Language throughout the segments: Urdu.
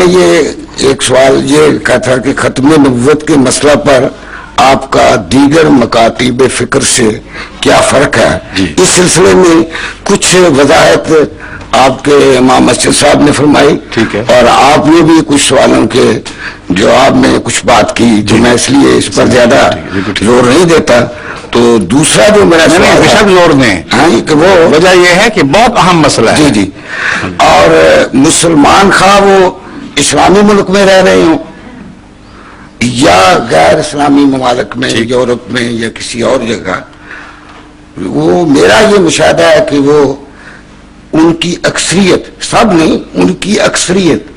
یہ ایک سوال یہ کہا تھا کہ ختم نبوت کے مسئلہ پر آپ کا دیگر مکاتب فکر سے کیا فرق ہے؟ اس سلسلے میں کچھ وضاحت آپ کے امام مسجد صاحب نے فرمائی، اور آپ نے بھی کچھ سوالوں کے جواب میں کچھ بات کی جو میں اس لیے اس پر زیادہ زور نہیں دیتا. تو دوسرا جو میرا سوال ہے زور دیں کہ وہ وجہ یہ ہے کہ بہت اہم مسئلہ ہے. جی اور مسلمان خواہ وہ اسلامی ملک میں رہ رہے ہوں یا غیر اسلامی ممالک میں، یورپ میں یا کسی اور جگہ، وہ میرا یہ مشاہدہ ہے کہ وہ ان کی اکثریت، سب نہیں، ان کی اکثریت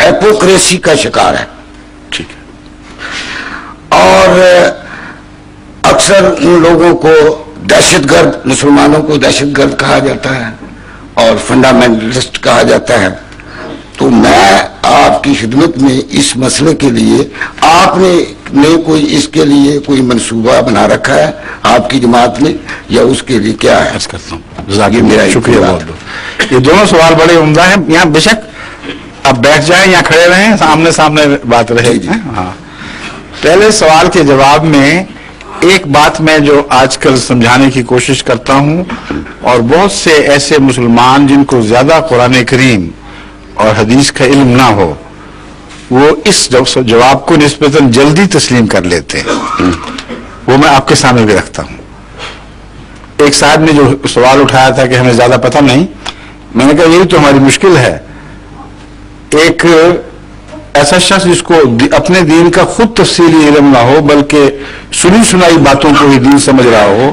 ہیپوکریسی کا شکار ہے. اور اکثر ان لوگوں کو دہشت گرد، مسلمانوں کو دہشت گرد کہا جاتا ہے اور فنڈامنٹلسٹ کہا جاتا ہے. تو میں آپ کی خدمت میں اس مسئلے کے لیے، آپ نے کوئی اس کے لیے کوئی منصوبہ بنا رکھا ہے آپ کی جماعت نے، یا اس کے لیے کیا ہے؟ عرض کرتا ہوں. یہ میرا شکریہ بہت بہت. یہ دونوں سوال بڑے عمدہ ہیں. یہاں بے شک اب بیٹھ جائیں یا کھڑے رہیں، سامنے سامنے بات رہے. ہاں، پہلے سوال کے جواب میں ایک بات میں جو آج کل سمجھانے کی کوشش کرتا ہوں، اور بہت سے ایسے مسلمان جن کو زیادہ قرآن کریم اور حدیث کا علم نہ ہو، وہ اس جواب کو نسبتاً جلدی تسلیم کر لیتے ہیں، وہ میں آپ کے سامنے بھی رکھتا ہوں. ایک صاحب نے جو سوال اٹھایا تھا کہ ہمیں زیادہ پتہ نہیں، میں نے کہا یہی تو ہماری مشکل ہے. ایک ایسا شخص جس کو اپنے دین کا خود تفصیلی علم نہ ہو بلکہ سنی سنائی باتوں کو ہی دین سمجھ رہا ہو،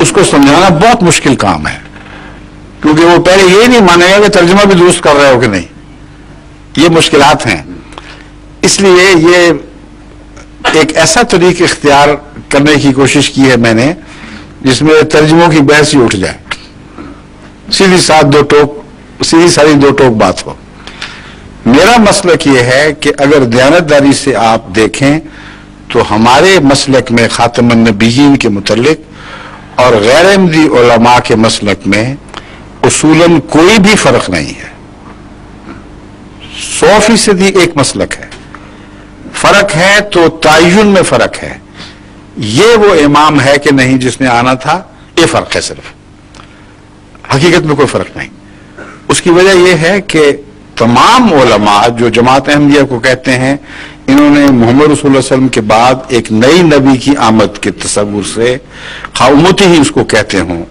اس کو سمجھانا بہت مشکل کام ہے، کیونکہ وہ پہلے یہ نہیں مانے گا کہ ترجمہ بھی درست کر رہے ہو کہ نہیں. یہ مشکلات ہیں. اس لیے یہ ایک ایسا طریق اختیار کرنے کی کوشش کی ہے میں نے جس میں ترجموں کی بحث ہی اٹھ جائے، سیدھی ساری دو ٹوک بات ہو. میرا مسلک یہ ہے کہ اگر دیانتداری سے آپ دیکھیں تو ہمارے مسلک میں خاتم النبیین کے متعلق اور غیر احمدی علماء کے مسلک میں اصولاً کوئی بھی فرق نہیں ہے. 100% ایک مسلک ہے. فرق ہے تو تعین میں فرق ہے. یہ وہ امام ہے کہ نہیں جس نے آنا تھا، یہ فرق ہے صرف. حقیقت میں کوئی فرق نہیں. اس کی وجہ یہ ہے کہ تمام علماء جو جماعت احمدیہ کو کہتے ہیں، انہوں نے محمد رسول اللہ علیہ وسلم کے بعد ایک نئی نبی کی آمد کے تصور سے، خواہ امتی ہی اس کو کہتے ہوں،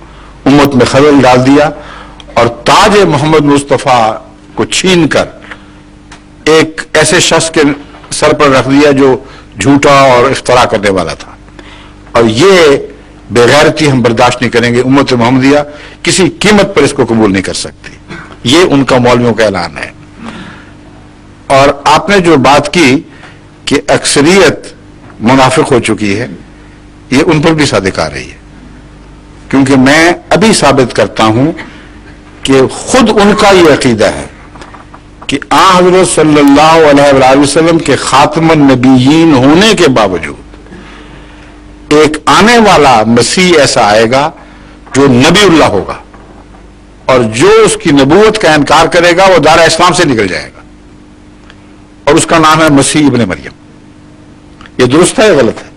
امت میں خلل ڈال دیا اور تاج محمد مصطفیٰ کو چھین کر ایک ایسے شخص کے سر پر رکھ دیا جو جھوٹا اور اختراع کرنے والا تھا. اور یہ بے غیرتی ہم برداشت نہیں کریں گے. امت محمدیہ کسی قیمت پر اس کو قبول نہیں کر سکتی. یہ ان کا مولویوں کا اعلان ہے. اور آپ نے جو بات کی کہ اکثریت منافق ہو چکی ہے، یہ ان پر بھی صادق آ رہی ہے، کیونکہ میں ابھی ثابت کرتا ہوں کہ خود ان کا یہ عقیدہ ہے کہ آن حضرت صلی اللہ علیہ وآلہ وسلم کے خاتم النبیین ہونے کے باوجود ایک آنے والا مسیح ایسا آئے گا جو نبی اللہ ہوگا، اور جو اس کی نبوت کا انکار کرے گا وہ دار اسلام سے نکل جائے گا، اور اس کا نام ہے مسیح ابن مریم. یہ درست ہے یا غلط ہے؟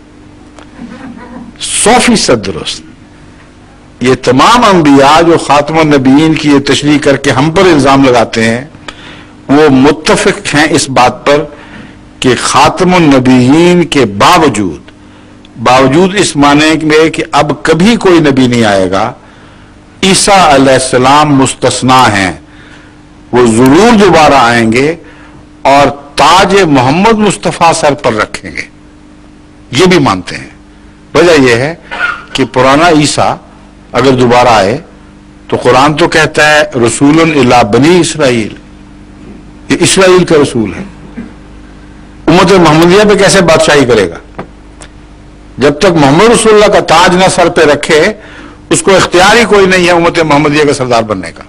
100% درست. یہ تمام انبیاء جو خاتم النبیین کی یہ تشریح کر کے ہم پر الزام لگاتے ہیں، وہ متفق ہیں اس بات پر کہ خاتم النبیین کے باوجود اس معنی میں کہ اب کبھی کوئی نبی نہیں آئے گا، عیسیٰ علیہ السلام مستثنا ہیں، وہ ضرور دوبارہ آئیں گے اور تاج محمد مصطفیٰ سر پر رکھیں گے. یہ بھی مانتے ہیں. وجہ یہ ہے کہ پرانا عیسیٰ اگر دوبارہ آئے تو قرآن تو کہتا ہے رسول الی بنی اسرائیل، یہ اسرائیل کا رسول ہے. امت محمدیہ پہ کیسے بادشاہی کرے گا؟ جب تک محمد رسول اللہ کا تاج نہ سر پہ رکھے اس کو اختیار ہی کوئی نہیں ہے امت محمدیہ کا سردار بننے کا.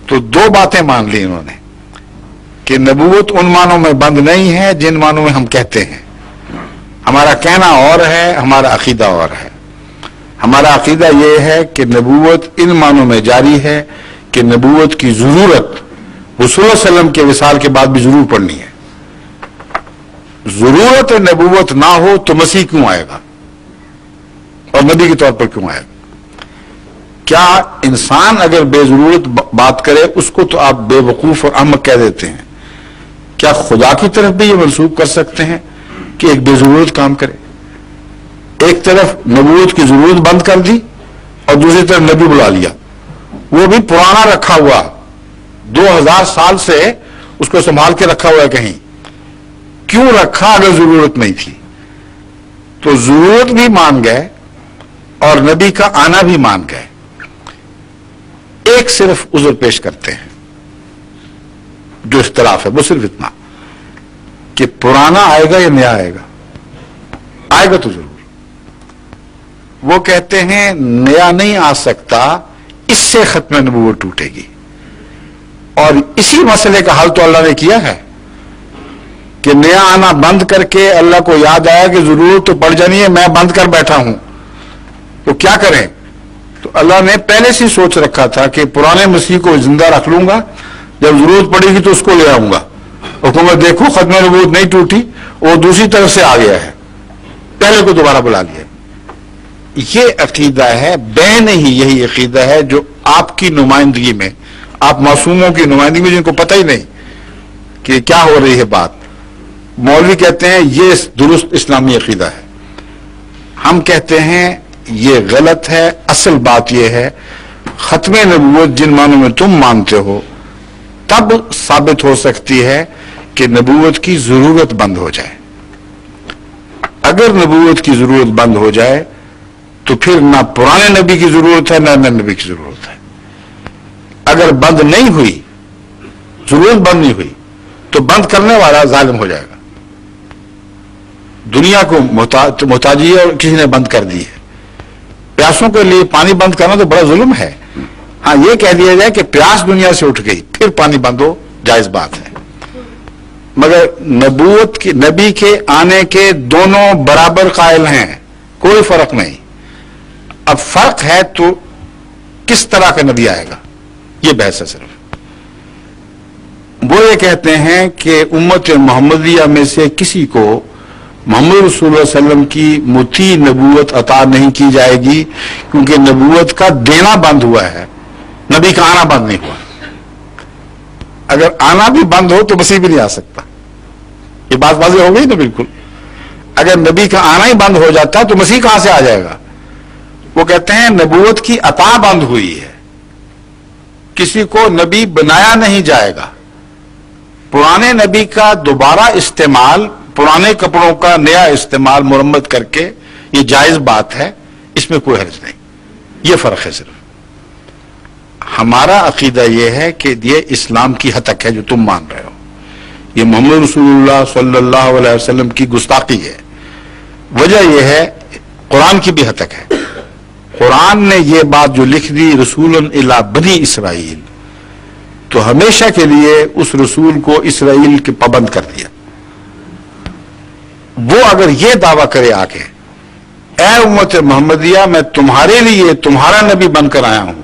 تو دو باتیں مان لی انہوں نے کہ نبوت ان معنوں میں بند نہیں ہے جن معنوں میں ہم کہتے ہیں. ہمارا کہنا اور ہے، ہمارا عقیدہ اور ہے. ہمارا عقیدہ یہ ہے کہ نبوت ان معنوں میں جاری ہے کہ نبوت کی ضرورت رسول اللہ صلی اللہ علیہ وسلم کے وصال کے بعد بھی ضرور پڑھنی ہے. ضرورت نبوت نہ ہو تو مسیح کیوں آئے گا اور نبی کے طور پر کیوں آئے گا؟ کیا انسان اگر بے ضرورت بات کرے اس کو تو آپ بے وقوف اور احمق کہہ دیتے ہیں؟ کیا خدا کی طرف بھی یہ منسوخ کر سکتے ہیں کہ ایک بے ضرورت کام کرے؟ ایک طرف نبوت کی ضرورت بند کر دی اور دوسری طرف نبی بلا لیا، وہ بھی پرانا رکھا ہوا، 2000 سال سے اس کو سنبھال کے رکھا ہوا ہے. کہیں کیوں رکھا اگر ضرورت نہیں تھی؟ تو ضرورت بھی مان گئے اور نبی کا آنا بھی مان گئے. ایک صرف عذر پیش کرتے ہیں جو اختلاف ہے، وہ صرف اتنا کہ پرانا آئے گا یا نیا آئے گا. آئے گا تو ضرور. وہ کہتے ہیں نیا نہیں آ سکتا، اس سے ختم نبوت ٹوٹے گی. اور اسی مسئلے کا حل تو اللہ نے کیا ہے کہ نیا آنا بند کر کے اللہ کو یاد آیا کہ ضرورت تو پڑ جانی ہے، میں بند کر بیٹھا ہوں، تو کیا کریں؟ تو اللہ نے پہلے سے سوچ رکھا تھا کہ پرانے مسیح کو زندہ رکھ لوں گا، جب ضرورت پڑے گی تو اس کو لے آؤں گا. حکومت دیکھو ختم نبوت نہیں ٹوٹی، وہ دوسری طرف سے آ گیا ہے، پہلے کو دوبارہ بلا لیا. یہ عقیدہ ہے، بین ہی یہی عقیدہ ہے جو آپ کی نمائندگی میں، آپ معصوموں کی نمائندگی میں جن کو پتہ ہی نہیں کہ کیا ہو رہی ہے بات، مولوی کہتے ہیں یہ درست اسلامی عقیدہ ہے. ہم کہتے ہیں یہ غلط ہے. اصل بات یہ ہے ختم نبوت جن معنوں میں تم مانتے ہو تب ثابت ہو سکتی ہے کہ نبوت کی ضرورت بند ہو جائے. اگر نبوت کی ضرورت بند ہو جائے تو پھر نہ پرانے نبی کی ضرورت ہے نہ نئے نبی کی ضرورت ہے. اگر بند نہیں ہوئی، ضرورت بند نہیں ہوئی، تو بند کرنے والا ظالم ہو جائے گا. دنیا کو محتاجی ہے اور کسی نے بند کر دی ہے. پیاسوں کے لیے پانی بند کرنا تو بڑا ظلم ہے. ہاں یہ کہہ دیا جائے کہ پیاس دنیا سے اٹھ گئی پھر پانی بند ہو، جائز بات ہے. مگر نبوت کی، نبی کے آنے کے دونوں برابر قائل ہیں، کوئی فرق نہیں. اب فرق ہے تو کس طرح کا نبی آئے گا، یہ بحث ہے صرف. وہ یہ کہتے ہیں کہ امت محمدیہ میں سے کسی کو محمد رسول اللہ علیہ وسلم کی مطیع نبوت عطا نہیں کی جائے گی کیونکہ نبوت کا دینا بند ہوا ہے، نبی کا آنا بند نہیں ہوا. اگر آنا بھی بند ہو تو مسیح بھی نہیں آ سکتا. یہ بات واضح ہو گئی نا بالکل. اگر نبی کا آنا ہی بند ہو جاتا تو مسیح کہاں سے آ جائے گا؟ وہ کہتے ہیں نبوت کی عطا بند ہوئی ہے، کسی کو نبی بنایا نہیں جائے گا. پرانے نبی کا دوبارہ استعمال، پرانے کپڑوں کا نیا استعمال مرمت کر کے یہ جائز بات ہے، اس میں کوئی حرج نہیں. یہ فرق ہے صرف. ہمارا عقیدہ یہ ہے کہ یہ اسلام کی ہتک ہے جو تم مان رہے ہو. یہ محمد رسول اللہ صلی اللہ علیہ وسلم کی گستاخی ہے. وجہ یہ ہے قرآن کی بھی ہتک ہے. قرآن نے یہ بات جو لکھ دی رسول الی بنی اسرائیل، تو ہمیشہ کے لیے اس رسول کو اسرائیل کے پابند کر دیا. وہ اگر یہ دعویٰ کرے آگے اے امت محمدیہ میں تمہارے لیے تمہارا نبی بن کر آیا ہوں،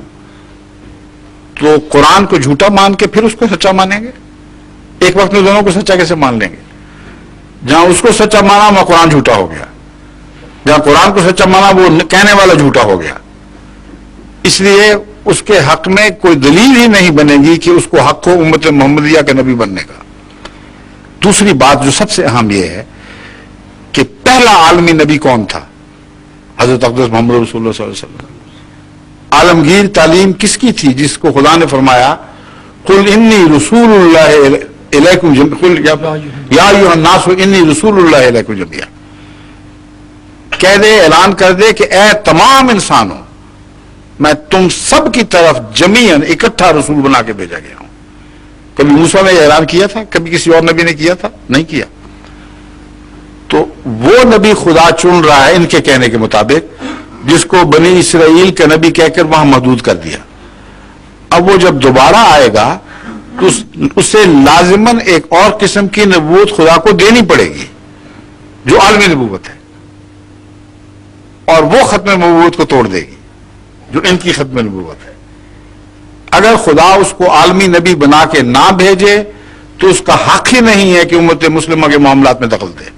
تو قرآن کو جھوٹا مان کے پھر اس کو سچا مانیں گے؟ ایک وقت میں دونوں کو سچا کیسے مان لیں گے؟ جہاں اس کو سچا مانا وہاں قرآن جھوٹا ہو گیا، جہاں قرآن کو سچا مانا وہ کہنے والا جھوٹا ہو گیا. اس لیے اس کے حق میں کوئی دلیل ہی نہیں بنے گی کہ اس کو حق ہو امت محمدیہ کا نبی بننے کا. دوسری بات جو سب سے اہم یہ ہے کہ پہلا عالمی نبی کون تھا؟ حضرت اقدس محمد رسول اللہ صلی اللہ علیہ وسلم. عالمگیر تعلیم کس کی تھی جس کو خدا نے فرمایا قل انی رسول اللہ الیکم جميعا، یا ایھا الناس انی رسول اللہ الیکم جميعا. کہہ دے، اعلان کر دے کہ اے تمام انسانوں، میں تم سب کی طرف جمیعاً اکٹھا رسول بنا کے بھیجا گیا ہوں. کبھی موسیٰ نے اعلان کیا تھا؟ کبھی کسی اور نبی نے کیا تھا؟ نہیں کیا. تو وہ نبی خدا چن رہا ہے ان کے کہنے کے مطابق، جس کو بنی اسرائیل کا نبی کہہ کر وہاں محدود کر دیا. اب وہ جب دوبارہ آئے گا تو اسے لازماً ایک اور قسم کی نبوت خدا کو دینی پڑے گی جو عالمی نبوت ہے، اور وہ ختم نبوت کو توڑ دے گی جو ان کی ختم نبوت ہے. اگر خدا اس کو عالمی نبی بنا کے نہ بھیجے تو اس کا حق ہی نہیں ہے کہ امت مسلمہ کے معاملات میں دخل دے.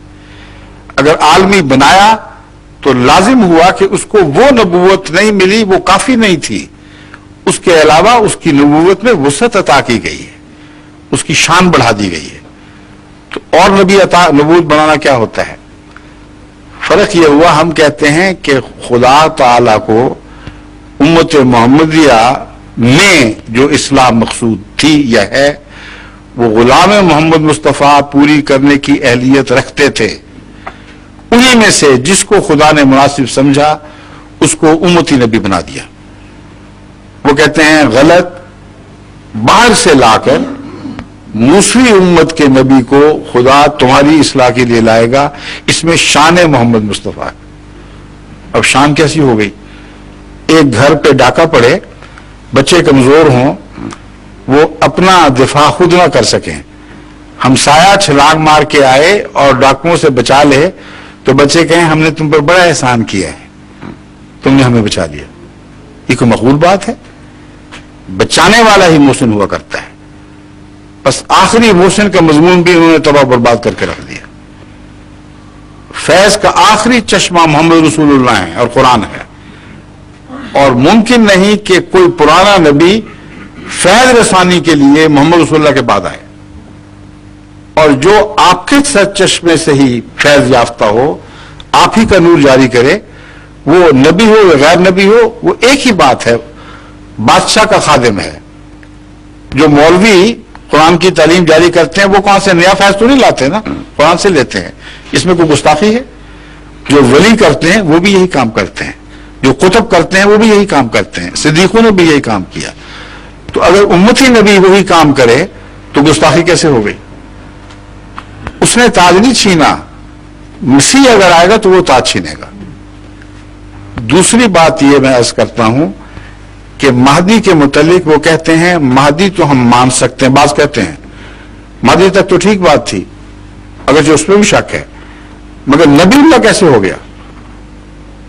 اگر عالمی بنایا تو لازم ہوا کہ اس کو وہ نبوت نہیں ملی، وہ کافی نہیں تھی، اس کے علاوہ اس کی نبوت میں وسعت عطا کی گئی ہے، اس کی شان بڑھا دی گئی ہے. تو اور نبوت بنانا کیا ہوتا ہے؟ فرق یہ ہوا، ہم کہتے ہیں کہ خدا تعالی کو امت محمدیہ میں جو اصلاح مقصود تھی یا ہے، وہ غلام محمد مصطفیٰ پوری کرنے کی اہلیت رکھتے تھے. انہی میں سے جس کو خدا نے مناسب سمجھا اس کو امتی نبی بنا دیا. وہ کہتے ہیں غلط، باہر سے لا کر موسوی امت کے نبی کو خدا تمہاری اصلاح کے لیے لائے گا، اس میں شان محمد مصطفیٰ ہے. اب شان کیسی ہو گئی؟ ایک گھر پہ ڈاکہ پڑے، بچے کمزور ہوں، وہ اپنا دفاع خود نہ کر سکیں، ہمسایہ چھلانگ مار کے آئے اور ڈاکوؤں سے بچا لے تو بچے کہیں ہم نے تم پر بڑا احسان کیا ہے، تم نے ہمیں بچا لیا. یہ کوئی مقبول بات ہے؟ بچانے والا ہی محسن ہوا کرتا ہے. بس آخری محسن کا مضمون بھی انہوں نے تباہ برباد کر کے رکھ دیا. فیض کا آخری چشمہ محمد رسول اللہ ہے اور قرآن ہے، اور ممکن نہیں کہ کوئی پرانا نبی فیض رسانی کے لیے محمد رسول اللہ کے بعد آئے، اور جو آپ کے سچ چشمے سے ہی فیض یافتہ ہو، آپ ہی کا نور جاری کرے، وہ نبی ہو یا غیر نبی ہو، وہ ایک ہی بات ہے، بادشاہ کا خادم ہے. جو مولوی قرآن کی تعلیم جاری کرتے ہیں وہ کہاں سے نیا فیض تو نہیں لاتے نا، قرآن سے لیتے ہیں. اس میں کوئی گستاخی ہے؟ جو ولی کرتے ہیں وہ بھی یہی کام کرتے ہیں، جو قطب کرتے ہیں وہ بھی یہی کام کرتے ہیں، صدیقوں نے بھی یہی کام کیا. تو اگر امتی نبی وہی کام کرے تو گستاخی کیسے ہو گئی؟ اس نے تاج نہیں چھینا، مسیح اگر آئے گا تو وہ تاج چھینے گا. دوسری بات یہ میں عرض کرتا ہوں کہ مہدی کے متعلق وہ کہتے ہیں مہدی تو ہم مان سکتے ہیں، بعض کہتے ہیں مہدی تک تو ٹھیک بات تھی، اگرچہ اس میں بھی شک ہے، مگر نبی اللہ کیسے ہو گیا؟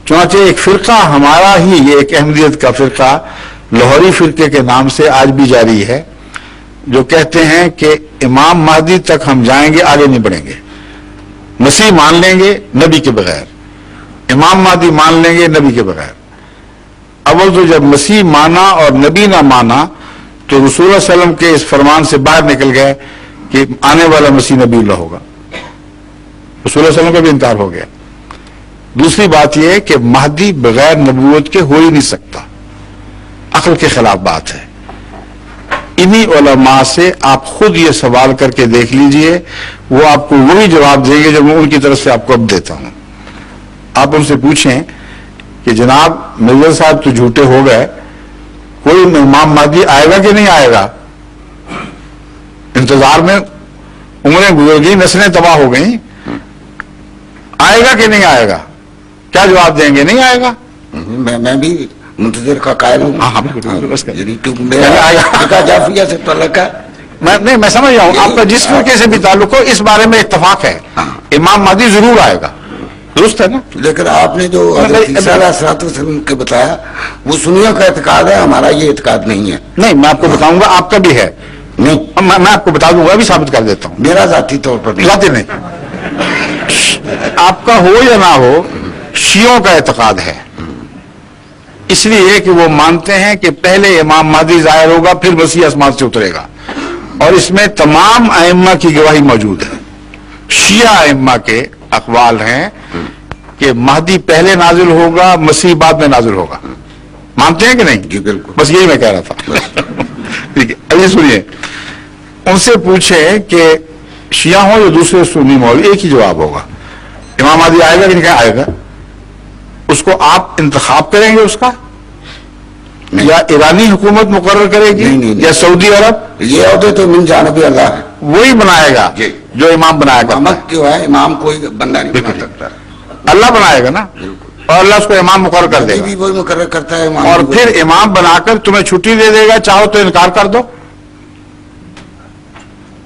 چنانچہ ایک فرقہ ہمارا ہی، یہ ایک احمدیت کا فرقہ لاہوری فرقے کے نام سے آج بھی جاری ہے، جو کہتے ہیں کہ امام مہدی تک ہم جائیں گے، آگے نہیں بڑھیں گے. مسیح مان لیں گے نبی کے بغیر، امام مہدی مان لیں گے نبی کے بغیر. اول تو جب مسیح مانا اور نبی نہ مانا تو رسول اللہ صلی اللہ علیہ وسلم کے اس فرمان سے باہر نکل گئے کہ آنے والا مسیح نبی اللہ ہوگا. رسول اللہ صلی اللہ علیہ وسلم کا بھی انکار ہو گیا. دوسری بات یہ ہے کہ مہدی بغیر نبوت کے ہو ہی نہیں سکتا، عقل کے خلاف بات ہے. انہی علماء سے آپ خود یہ سوال کر کے دیکھ لیجئے، وہ آپ کو وہی جواب دیں گے جو میں ان کی طرف سے آپ کو اب دیتا ہوں. آپ ان سے پوچھیں کہ جناب مرزا صاحب تو جھوٹے ہو گئے، کوئی امام مہدی آئے گا کہ نہیں آئے گا؟ انتظار میں عمریں گزر گئی، نسلیں تباہ ہو گئیں، آئے گا کہ نہیں آئے گا؟ کیا جواب دیں گے؟ نہیں آئے گا. میں بھی منتظر کا قائل ہوں. میں سمجھ رہا ہوں آپ کا جس فرقے سے بھی تعلق ہو، اس بارے میں اتفاق ہے، امام مہدی ضرور آئے گا، درست ہے نا؟ لیکن آپ نے جو حضرت عیسیٰ علیہ السلام کے بتایا وہ سنیوں کا اعتقاد ہے، ہمارا یہ اعتقاد نہیں ہے. نہیں، میں آپ کو بتاؤں گا، آپ کا بھی ہے. نہیں، میں آپ کو بتا دوں گا، بھی ثابت کر دیتا ہوں. میرا ذاتی طور پر نہیں. ذاتی نہیں، آپ کا ہو یا نہ ہو، شیعوں کا اعتقاد ہے. اس لیے کہ وہ مانتے ہیں کہ پہلے امام مہدی ظاہر ہوگا، پھر مسیح آسمان سے اترے گا، اور اس میں تمام ائمہ کی گواہی موجود ہے. شیعہ ائمہ کے اقوال ہیں کہ مہدی پہلے نازل ہوگا، مسیح بعد میں نازل ہوگا. مانتے ہیں کہ نہیں؟ جی بالکل. بس یہی میں کہہ رہا تھا. ٹھیک ہے، ابھی سنیے، ان سے پوچھیں کہ شیعہ ہوں یا دوسرے سنی مولوی، ایک ہی جواب ہوگا، امام مہدی آئے گا کہ نہیں آئے گا. اس کو آپ انتخاب کریں گے اس کا، یا ایرانی حکومت مقرر کرے گی، یا سعودی عرب؟ یہ عہدے تو من جانب اللہ ہے، وہی بنائے گا جو امام بنائے گا. امامت جو ہے امام کوئی بندہ نہیں بنا سکتا، اللہ بنائے گا نا، اور اللہ اس کو امام مقرر کر دے گا. بھی وہی مقرر کرتا ہے، اور پھر امام بنا کر تمہیں چھٹی دے دے گا، چاہو تو انکار کر دو.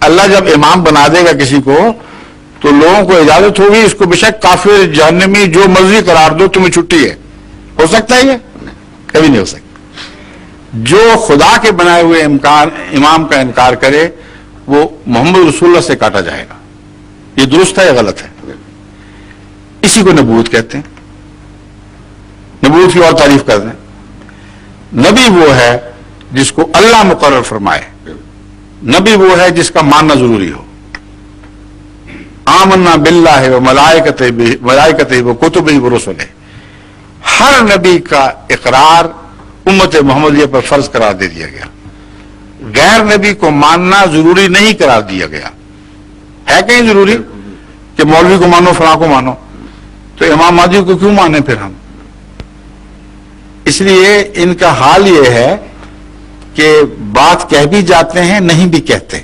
اللہ جب امام بنا دے گا کسی کو تو لوگوں کو اجازت ہوگی اس کو بشک کافر جہنمی جو مرضی قرار دو، تمہیں چھٹی ہے. ہو سکتا ہے یہ؟ کبھی نہیں ہو سکتا. جو خدا کے بنائے ہوئے امام کا انکار کرے وہ محمد رسول اللہ سے کاٹا جائے گا. یہ درست ہے یا غلط ہے؟ اسی کو نبوت کہتے ہیں. نبوت کی اور تعریف کر دیں. نبی وہ ہے جس کو اللہ مقرر فرمائے. نبی وہ ہے جس کا ماننا ضروری ہو. آمنا باللہ و ملائکتہ و کتبہ و رسلہ. ہر نبی کا اقرار امت محمدیہ پر فرض قرار دے دیا گیا. غیر نبی کو ماننا ضروری نہیں قرار دیا گیا. ہے کہیں ضروری کہ مولوی کو مانو فلاں کو مانو؟ تو امام مہدی کو کیوں مانے پھر ہم؟ اس لیے ان کا حال یہ ہے کہ بات کہہ بھی جاتے ہیں نہیں بھی کہتے.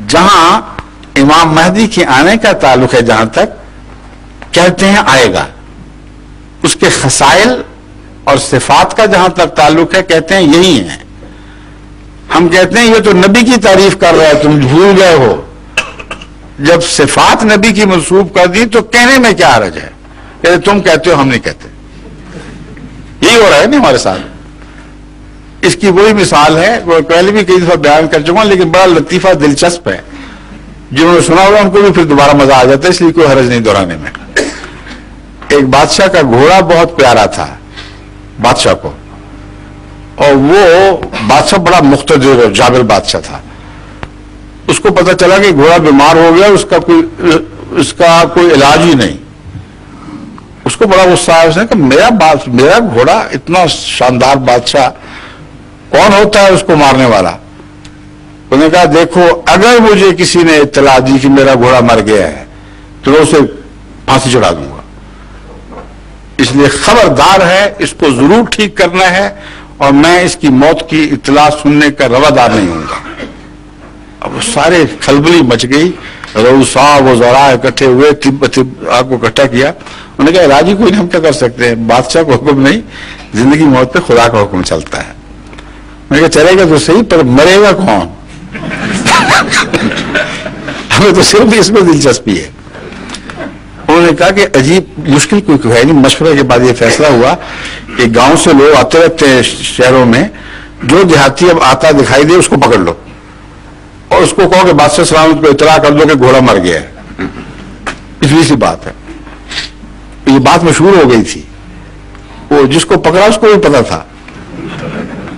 جہاں امام مہدی کے آنے کا تعلق ہے جہاں تک کہتے ہیں آئے گا. اس کے خصائل اور صفات کا جہاں تک تعلق ہے کہتے ہیں یہی ہے. ہم کہتے ہیں یہ تو نبی کی تعریف کر رہا ہے تم بھول گئے ہو. جب صفات نبی کی منسوب کر دی تو کہنے میں کیا حرج ہے؟ کہتے تم کہتے ہو ہم نہیں کہتے. یہی ہو رہا ہے نا ہمارے ساتھ. اس کی وہی مثال ہے وہ پہلے بھی کئی دفعہ بیان کر چکا ہوں لیکن بڑا لطیفہ دلچسپ ہے. جنہوں نے سنا ہوگا ان کو بھی پھر دوبارہ مزہ آ جاتا ہے اس لیے کوئی حرج نہیں دہرانے میں. ایک بادشاہ کا گھوڑا بہت پیارا تھا بادشاہ کو, اور وہ بادشاہ بڑا مقتدر اور جابر بادشاہ تھا. اس کو پتہ چلا کہ گھوڑا بیمار ہو گیا, اس کا کوئی علاج ہی نہیں. اس کو بڑا غصہ آیا. اس نے کہا میرا گھوڑا اتنا شاندار بادشاہ کون ہوتا ہے اس کو مارنے والا؟ انہوں نے کہا دیکھو اگر مجھے کسی نے اطلاع دی کہ میرا گھوڑا مر گیا ہے تو میں اسے پھانسی چڑھا دوں گا. اس لیے خبردار ہے, اس کو ضرور ٹھیک کرنا ہے اور میں اس کی موت کی اطلاع سننے کا روادار نہیں ہوں گا. اب وہ سارے کھلبلی مچ گئی. رؤساء وزراء اکٹھے ہوئے, آپ کو اکٹھا کیا. انہوں نے کہا راجی کوئی نہیں, ہم کیا کر سکتے ہیں, بادشاہ کو حکم نہیں, زندگی موت پہ خدا کا حکم چلتا ہے. میں نے کہا چلے گا تو صحیح پر مرے گا کون؟ ہمیں تو صرف اس میں دلچسپی ہے. انہوں نے کہا کہ عجیب مشکل کوئی ہے نہیں. مشورے کے بعد یہ فیصلہ ہوا کہ گاؤں سے لوگ آتے رہتے ہیں شہروں میں, جو دیہاتی اب آتا دکھائی دے اس کو پکڑ لو اور اس کو کہو کہ بادشاہ سلامت کو اطلاع کر دو کہ گھوڑا مر گیا ہے. اتنی سی بات ہے. یہ بات مشہور ہو گئی تھی. وہ جس کو پکڑا اس کو بھی پتا تھا.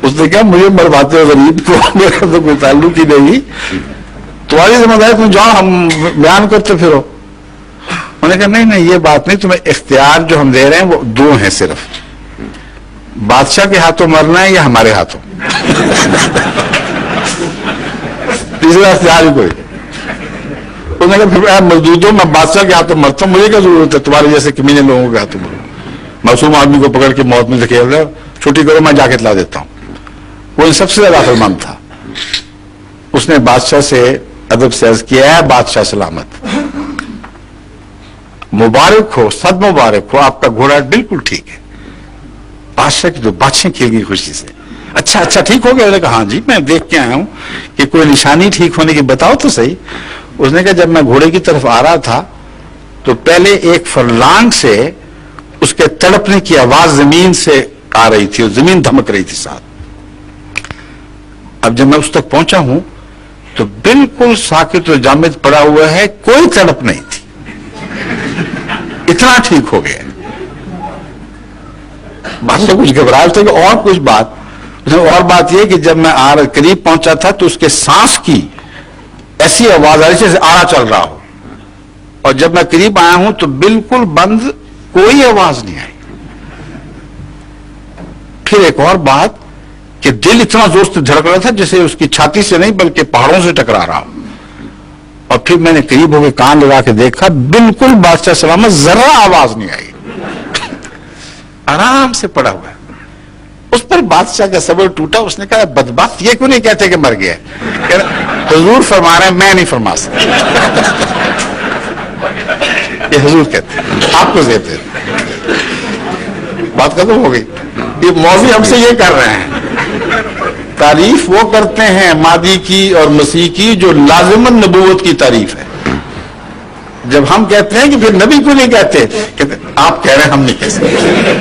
اس نے کہا مجھے مرواتے ہو غریب کو, میرا تو کوئی تعلق ہی نہیں, تمہاری ذمہ داری تم جاؤ, ہم بیان کرتے پھرو. انہوں نے کہا نہیں یہ بات نہیں, تمہیں اختیار جو ہم دے رہے ہیں وہ دو ہیں صرف, بادشاہ کے ہاتھوں مرنا ہے یا ہمارے ہاتھوں. تیسرا اختیار ہی کوئی. انہوں نے کہا پھر مزدودوں میں بادشاہ کے ہاتھوں مرتا ہوں, مجھے کیا ضرورت ہے تمہارے جیسے کمینے لوگوں کے ہاتھوں مروں. معصوم آدمی کو پکڑ کے موت میں دھکیل رہے, چھٹی کرو میں جا کے اطلاع دیتا ہوں. وہ ان سب سے زیادہ عقلمند تھا. اس نے بادشاہ سے ادب سے عرض کیا ہے بادشاہ سلامت, مبارک ہو, صد مبارک ہو, آپ کا گھوڑا بالکل ٹھیک ہے. بادشاہ کی تو بادشاہ کھیل گئی خوشی سے. اچھا ٹھیک ہو گیا؟ کہا ہاں جی میں دیکھ کے آیا ہوں کہ کوئی نشانی ٹھیک ہونے کی بتاؤ تو صحیح. اس نے کہا جب میں گھوڑے کی طرف آ رہا تھا تو پہلے ایک فرلانگ سے اس کے تڑپنے کی آواز زمین سے آ رہی تھی اور زمین دھمک رہی تھی ساتھ. اب جب میں اس تک پہنچا ہوں تو بالکل ساکت و جامد پڑا ہوا ہے, کوئی تڑپ نہیں تھی. اتنا ٹھیک ہو گیا. بادشاہ کچھ گھبراہٹ تھا کہ اور کچھ بات. اور بات یہ کہ جب میں قریب پہنچا تھا تو اس کے سانس کی ایسی آواز آ رہی جیسے آرا چل رہا ہو, اور جب میں قریب آیا ہوں تو بالکل بند, کوئی آواز نہیں آئی. پھر ایک اور بات کہ دل اتنا زور سے دھڑک رہا تھا جیسے اس کی چھاتی سے نہیں بلکہ پہاڑوں سے ٹکرا رہا ہو. اور پھر میں نے قریب ہو کے کان لگا کے دیکھا, بالکل بادشاہ سلامت, ذرا آواز نہیں آئی, آرام سے پڑا ہوا ہے. اس پر بادشاہ کا صبر ٹوٹا. اس نے کہا بدبخت یہ کیوں نہیں کہتے کہ مر گیا؟ حضور فرما رہے ہیں, میں نہیں فرما سکتا. یہ حضور کہتے ہیں, آپ کو دیتے ہیں. بات ختم ہو گئی. یہ مولوی ہم سے یہ کر رہے ہیں, تعریف وہ کرتے ہیں مادی کی اور مسیح کی جو لازماً نبوت کی تعریف ہے. جب ہم کہتے ہیں کہ پھر نبی کو نہیں کہتے, آپ کہہ رہے ہیں ہم نہیں کہہ سکتے.